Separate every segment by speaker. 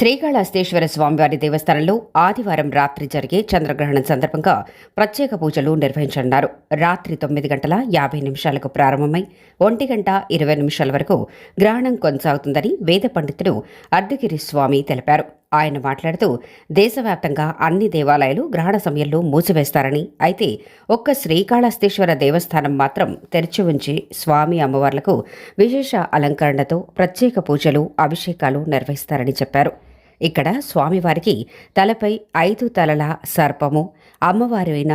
Speaker 1: శ్రీకాళహస్తీశ్వర స్వామివారి దేవస్థానంలో ఆదివారం రాత్రి జరిగే చంద్రగ్రహణం సందర్భంగా ప్రత్యేక పూజలు నిర్వహించనున్నారు. రాత్రి 9:50 ప్రారంభమై 1:20 వరకు గ్రహణం కొనసాగుతుందని వేద పండితుడు అర్ధగిరి స్వామి తెలిపారు. ఆయన మాట్లాడుతూ దేశవ్యాప్తంగా అన్ని దేవాలయాలు గ్రహణ సమయంలో మూసివేస్తారని, అయితే ఒక్క శ్రీకాళహస్తీశ్వర దేవస్థానం మాత్రం తెరిచి ఉంచి స్వామి అమ్మవార్లకు విశేష అలంకరణతో ప్రత్యేక పూజలు, అభిషేకాలు నిర్వహిస్తారని చెప్పారు. ఇక్కడ స్వామివారికి తలపై 5 తలల సర్పము, అమ్మవారైన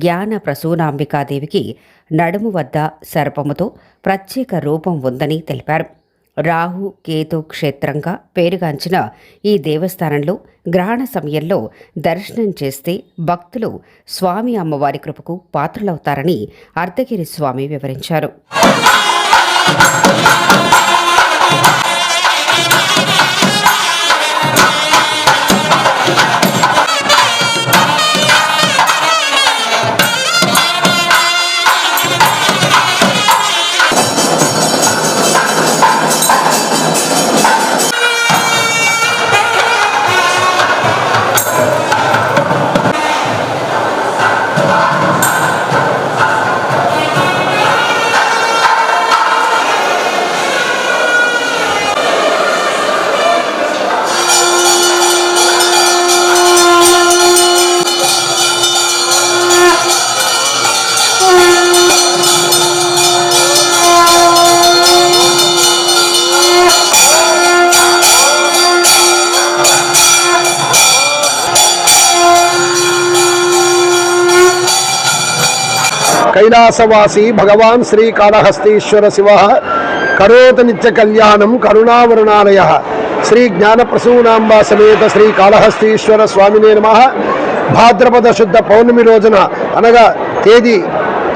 Speaker 1: జ్ఞాన ప్రసూనాంబికాదేవికి నడుము వద్ద సర్పముతో ప్రత్యేక రూపం ఉందని తెలిపారు. రాహు కేతు క్షేత్రంగా పేరుగాంచిన ఈ దేవస్థానంలో గ్రహణ సమయంలో దర్శనం చేస్తే భక్తులు స్వామి అమ్మవారి కృపకు పాత్రులవుతారని అర్ధగిరి స్వామి వివరించారు.
Speaker 2: कैलासवासी भगवान श्रीकाళहस्तीश्वर शिव करोत नित्य कल्याणम करुणावरुणालय श्री ज्ञान प्रसूनांबा समेत श्रीकाళहस्तीश्वर स्वामिने नमः। भाद्रपद शुद्ध पौर्णमी रोजुन అనగా తేదీ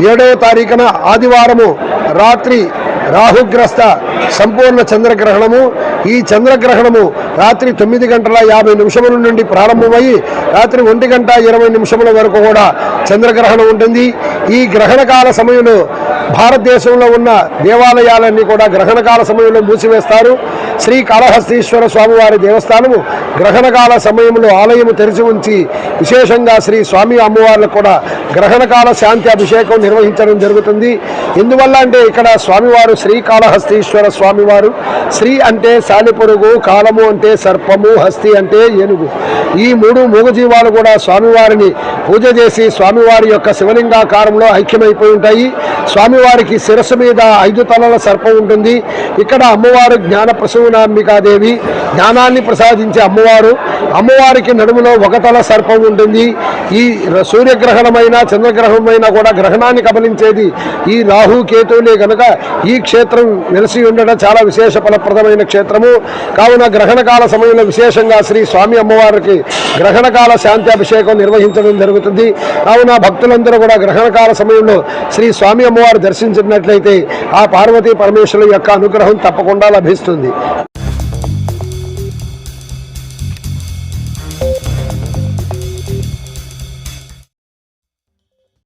Speaker 2: 7వ తారీఖున ఆదివారము రాత్రి రాహుగ్రస్త సంపూర్ణ చంద్రగ్రహణము. ఈ చంద్రగ్రహణము రాత్రి 9:50 నుండి ప్రారంభమై రాత్రి 1:20 వరకు కూడా చంద్రగ్రహణం ఉంటుంది. ఈ గ్రహణకాల సమయంలో భారతదేశంలో ఉన్న దేవాలయాలన్నీ కూడా గ్రహణకాల సమయంలో మూసివేస్తారు. శ్రీకాళహస్తీశ్వర స్వామివారి దేవస్థానము గ్రహణకాల సమయంలో ఆలయము తెరిచి ఉంచి విశేషంగా శ్రీ స్వామి అమ్మవార్లకు కూడా గ్రహణకాల శాంతి అభిషేకం నిర్వహించడం జరుగుతుంది. ఎందువల్ల అంటే ఇక్కడ స్వామివారు శ్రీకాళహస్తీశ్వర స్వామివారు శ్రీ అంటే సాలిపురుగు, కాలము అంటే సర్పము, హస్తి అంటే ఏనుగు. ఈ 3 మూగజీవాలు కూడా స్వామివారిని పూజ చేసి స్వామివారి యొక్క శివలింగాకారంలో ఐక్యమైపోయి ఉంటాయి. స్వామివారికి శిరస్సు మీద 5 తలల సర్పం ఉంటుంది. ఇక్కడ అమ్మవారు జ్ఞాన ప్రసూనాంబికాదేవి, జ్ఞానాన్ని ప్రసాదించే అమ్మవారు. అమ్మవారికి నడుములో 1 తల సర్పం ఉంటుంది. ఈ సూర్యగ్రహణమైన చంద్రగ్రహణమైనా కూడా గ్రహణాన్ని కబలించేది ఈ రాహు కేతువులే కనుక ఈ క్షేత్రం వెలిసి ఉండడం చాలా విశేష ఫలప్రదమైన క్షేత్రము. కావున గ్రహణకాల సమయంలో విశేషంగా శ్రీ స్వామి అమ్మవారికి గ్రహణకాల శాంతి అభిషేకం నిర్వహించడం జరుగుతుంది. కావున భక్తులందరూ కూడా గ్రహణకాల సమయంలో శ్రీ స్వామి అమ్మవారు దర్శించినట్లయితే ఆ పార్వతీ పరమేశ్వరుల యొక్క అనుగ్రహం తప్పకుండా లభిస్తుంది.